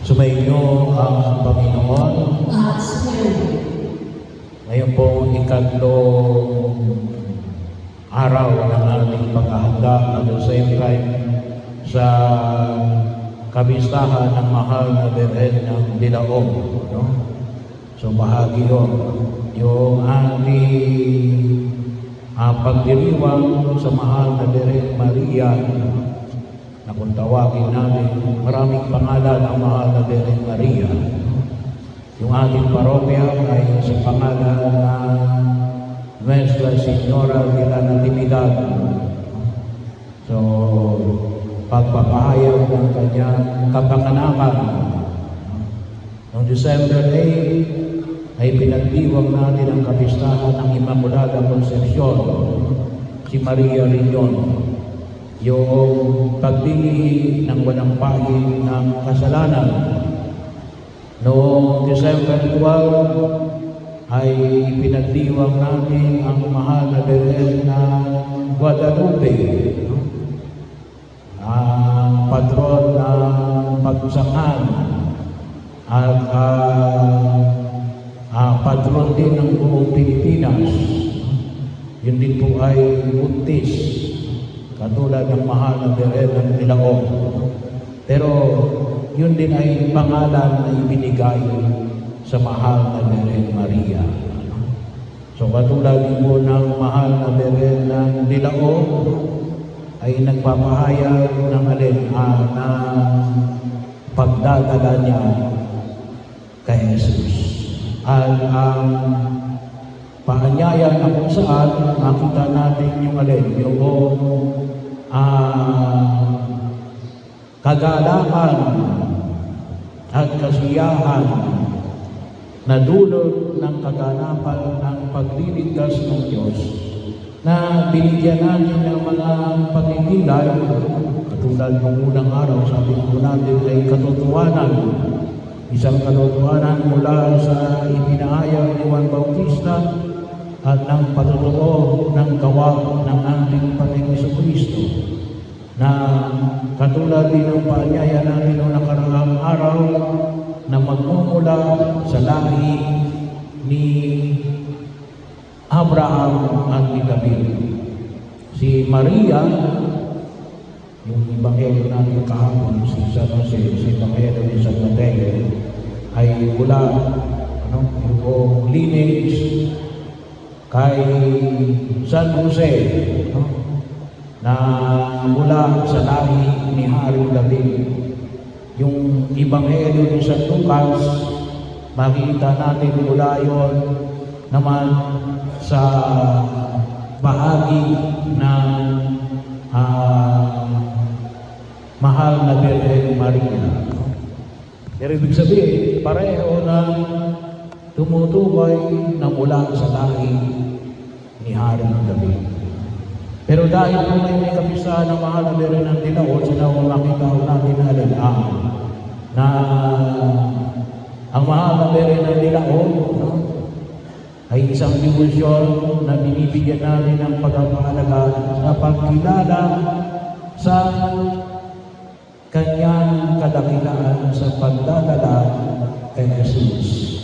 Sumainyo ang Panginoon. Ngayon po, ikatlong araw ng ating paghahanda at the same time sa kabistahan ng mahal na Birhen ng Dilaog. No? So, bahagi yun. Yung ating pagdiriwang sa mahal na Birhen Maria, na kung tawagin natin, maraming pangalan ang mahal na Birhen Maria. Yung ating parokya ay sa pangalan na Nuestra Señora de la Natividad. So, pagpapahayag ng kanyang kapanganakan. Noong December 8, ay pinagdiwang natin ang kapistahan ng Immaculada Concepcion, si Maria Riñon. Yung paglilihi ng walang pahid ng kasalanan. Noong December 12, ay pinagdiwang natin ang mahal na Birhen na Guadalupe, ang patron ng pagsakan at patron din ng buong Pilipinas. Yun din po ay buntis, katulad ng mahal na Birhen ng Dilaog. Pero yun din ay pangalan na ibinigay sa mahal na Birhen Maria. So katulad din po ng mahal na Birhen ng Dilaog ay nagpapahayag ng na pagdadala niya kay Jesus. At ang paanyaya na kung saan makita natin yung yung kagalakan at kasiyahan na dulot ng kaganapan ng pagliligtas ng Diyos na binigyan natin ng mga pagkikilay katulad ng unang araw. Sabi ko natin ay katotohanan, isang katotohanan mula sa ipinahayag ni Juan Bautista at ng patotoo ng gawa ng ating Panginoong Jesucristo, na katulad din ng paanyaya natin noong nakaraang araw na magmumula sa lahi ni Abraham at ni David. Si Maria, yung Ebanghelyo natin kahapon, si Ebanghelyo ni San Mateo, ay mula yung lineage kay San Jose, na mula sa lahi ni Haring David. Yung Ebanghelyo ni San Lucas, makita natin mula yun naman sa bahagi ng mahal na Birhen Maria. Pero ibig sabihin, pareho na tumutukoy na mula sa lahi ni Haring David. Pero dahil po may kapisahan ng mahal na Birhen ng Dilaog, sinawang makita natin na ang mahal na Birhen ng Dilaog ay isang devotion na binibigyan natin ng pagpapahalaga sa pagkilala sa kanyang kadakilaan sa pagdadala kay Jesus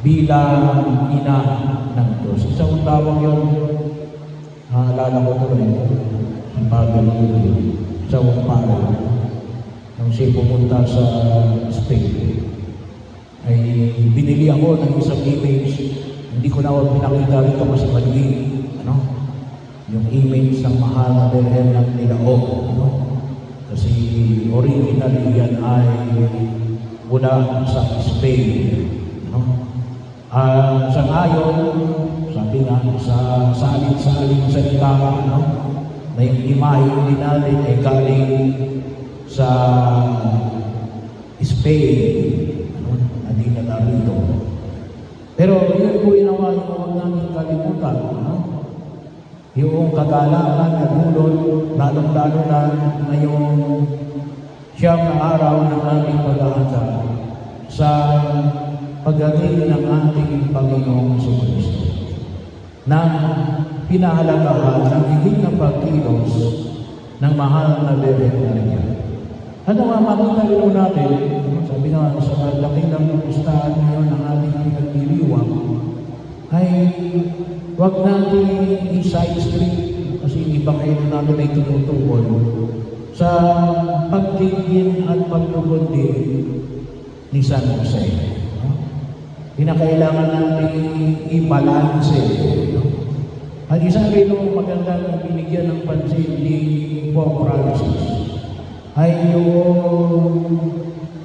bilang ina ng Diyos. Isang tawag yun, naalala ko tuloy, ang pag-alala, isang para, nung siya pumunta sa Spain, ay binili ako ng isang image. Hindi ko na pinakita rito kasi mali, yung image ng mahal na Birhen ng Dilaog. Kasi originally yan ay mula sa Spain. Sa ngayon, sabi nga, sa salin-salin salita, na yung imahe din natin ay galing sa Spain. Hindi na narito. Pero yun po inawa yung huwag namin kalimutan. Yung kagalakan at dulot, lalong-lalo na ngayong siyang araw ng ating paghahanda sa pagdating ng ating Panginoong Jesucristo, na pinahalagahan ng higit na pagkilos ng mahal na Birhen Maria Ano nga, makita rin natin, sabi nga sa laki ng listahan ngayon ng ating pinagdiriwang, ay huwag natin i-side street kasi iba kayo natin ay tinutuon sa pagtingin at pagtugon din ni San Jose. Kinakailangan natin i-balance. At isa rin yung magandang binigyan ng pansin ni Pope Francis ay yung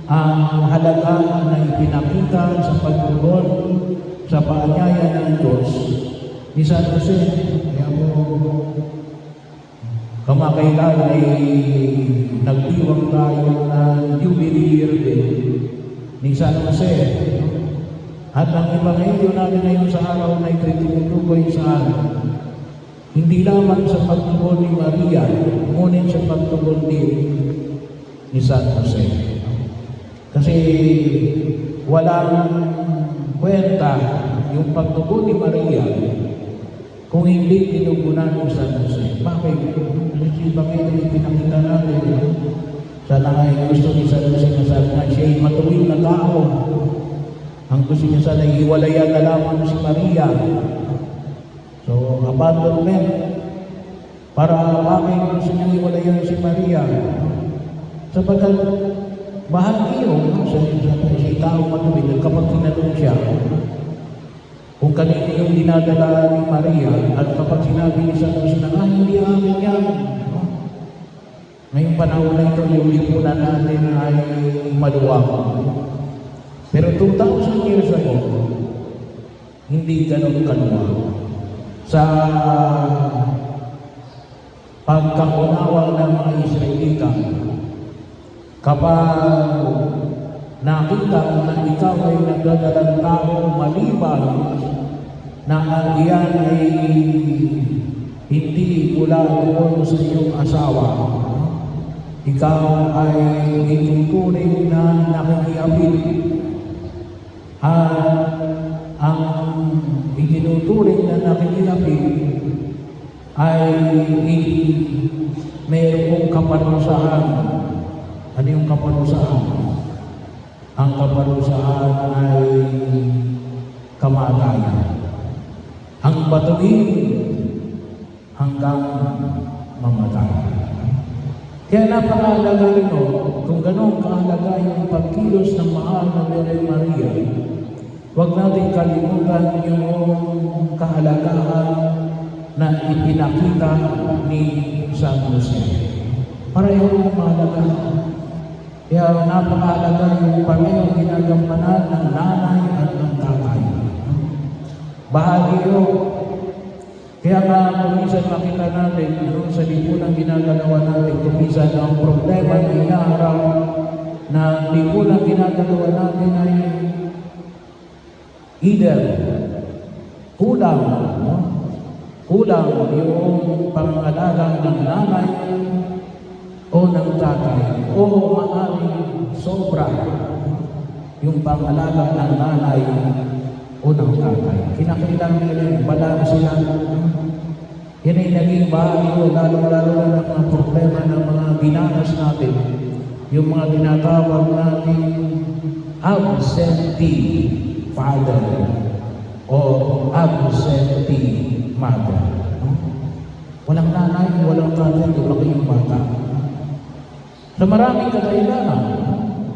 halaga na ipinakita sa pagtugon sa paanyaya ng Diyos ni San Jose. Kaya mo kamakailan ay nagdiwang tayo ng Jubilee year din ni San Jose. At ang ebanghelyo natin ngayon sa araw na ito'y tinutukoy sa hindi lamang sa pagtugon ni Maria, ngunit sa pagtugon din ni San Jose. Kasi walang kwenta yung pagtugon ni Maria kung hindi tinugunan ni San Jose. Bakit? Kasi bakit yung pinakita natin? Sana nga gusto ni San Jose na sabi nga siya'y matuwid na tao. Ang gusto niya sana iwalayan na lamang si Maria. So, abandonment. Para bakit gusto niya iwalayan si Maria? Sapagkat bahagi yun sa tao matuwid kapag tinanong siya kung kanino yung dinadala ni Maria at kapag sinabi ni San Jose na hindi amin yan. Ngayong panahon na ito, yung lipunan natin ay maluwag. Pero 2,000 years ago, hindi ganun kaluwag. Sa pagkakunawa ng mga Israelita, kapag nakita na ikaw ay nagdadalang tao maliban na ang iyan ay hindi mula doon sa iyong asawa, ikaw ay ituturing na nakikiapit. At ang itinuturing na nakikiapit ay mayroong kaparusahan. Ano yung kaparusahan? Ang kaparusahan ay kamatayan. Ang batuin hanggang mamatay. Kaya napakahalaga rin kung gano'ng kahalaga yung pagkilos ng mahal na Birhen Maria, huwag natin kalimutan yung kahalagahan na ipinakita ni San Jose. Pareho yung mahalaga. Kaya napakahalaga yung parehong ginagampanan ng nanay at ng tatay. Bahagi yun. Kaya nga, kumisan makita natin, sa lipunang ginagalawa natin, kumisan ang problema na inaharap na lipunang ginagalawa natin ay either kulang yung pangalaga ng nanay o ng tatay, o maaaring sobra yung pangalaga ng nanay o ng tatay. Kinakailangan nila balance sila. Yan ay naging bahagi ko, lalo-lalo na ng mga problema ng mga dinanas natin, yung mga tinatawag natin absentee father o absentee mother. Walang nanay, walang tatay, lumaki yung bata. Sa maraming kadahilanan,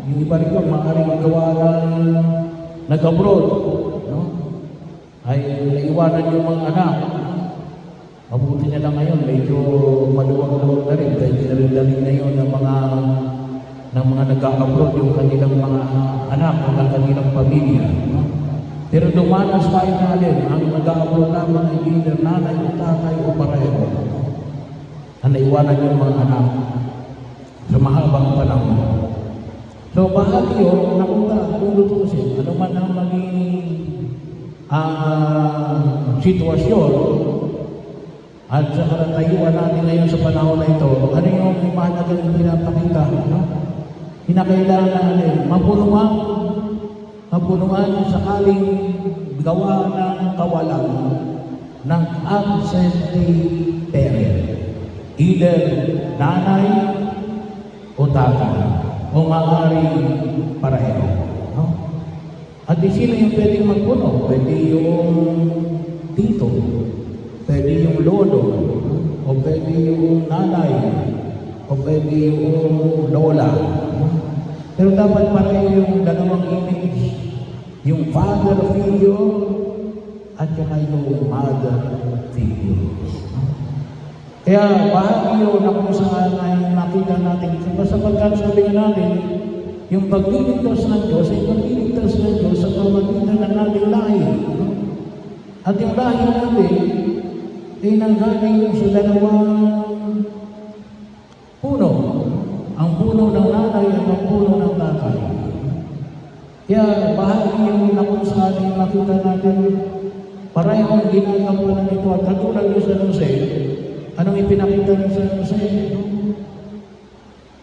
yung iba rin ko, maaaring gawa ng nag-abroad, ay naiwanan yung mga anak. Mabuti na lang ngayon, medyo maluwag-luwag na rin, dahil dinarin na yun ng mga nag-abroad yung kanilang mga anak, ang kanilang pamilya. Pero dumanas tayo natin, ang nag-abroad lamang ay either nanay o tatay o pareho. Ang naiwanan yung mga anak sa mahabang panahon. So, bahagi yun, nakunta, kung lutusin, ano man ang maging sitwasyon at sa karatayuan natin ngayon sa panahon na ito, ano yung mahalagang pinapakita? Kinakailangan natin mapunuan sakaling gawa ng kawalan ng absentee parent. Either nanay o tata o maaari pareho. No? At di sino yung pwedeng magpuno? Pwede yung tito, pwede yung lolo, o pwede yung nanay, o pwede yung lola. Pero dapat pareho yung dalawang image, yung father figure at saka yung mother figure. Kaya bahagi yun na kung saan ay nakita natin, sapagkat sabi natin, yung pagliligtas ng Diyos ay pagliligtas ng Diyos sa pamagitan ng ating lahi. At yung lahi natin ay nanggaling sa dalawang puno. Ang puno ng nanay at ang puno ng tatay. Kaya bahagi yung na kung saan ay makita natin parehong ginagawa ito. At katulad yung San Jose, anong ipinakita ng San Jose?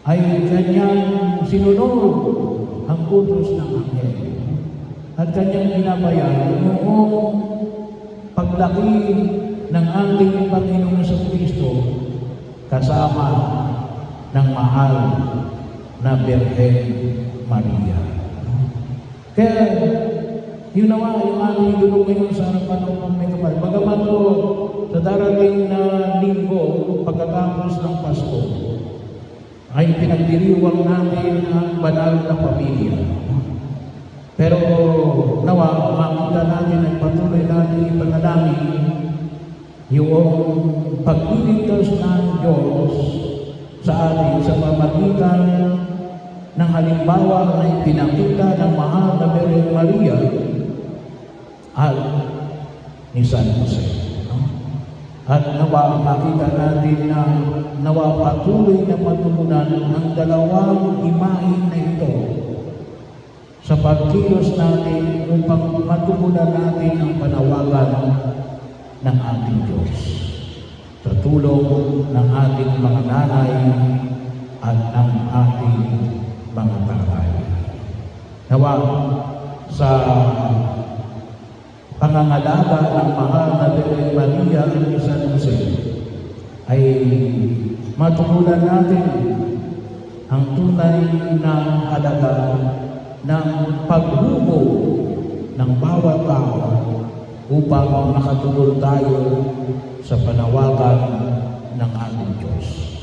Ay kanyang sinunod ang utos ng anghel. At kanyang ginabayan noong paglaki ng ating Panginoon sa Kristo kasama ng mahal na Birhen Maria. Kaya yun naman yung ating idulog ngayon sa harapan ng may kapal. Bagaman po sa darating na linggo pagkatapos ng Pasko, ay pinagdiriwang natin ang banal na pamilya. Pero nawa, makita natin at patuloy natin ipanalangin yung pagliligtas ng Diyos sa atin sa pamagitan ng halimbawa na ipinakita ng mahal na Birhen Maria at ni San Jose. At nawa makita natin na nawa patuloy na matugunan ang dalawang imahin na ito sa pagkilos natin upang matugunan natin ang panawagan ng ating Diyos sa tulong ng ating mga nanay at ng ating mga tatay. Nawa sa pangangalaga ng mahal na Birhen Maria at ni San Jose ay matugunan natin ang tunay na halaga ng paghubo ng bawat tao upang makatulong tayo sa panawagan ng ating Diyos.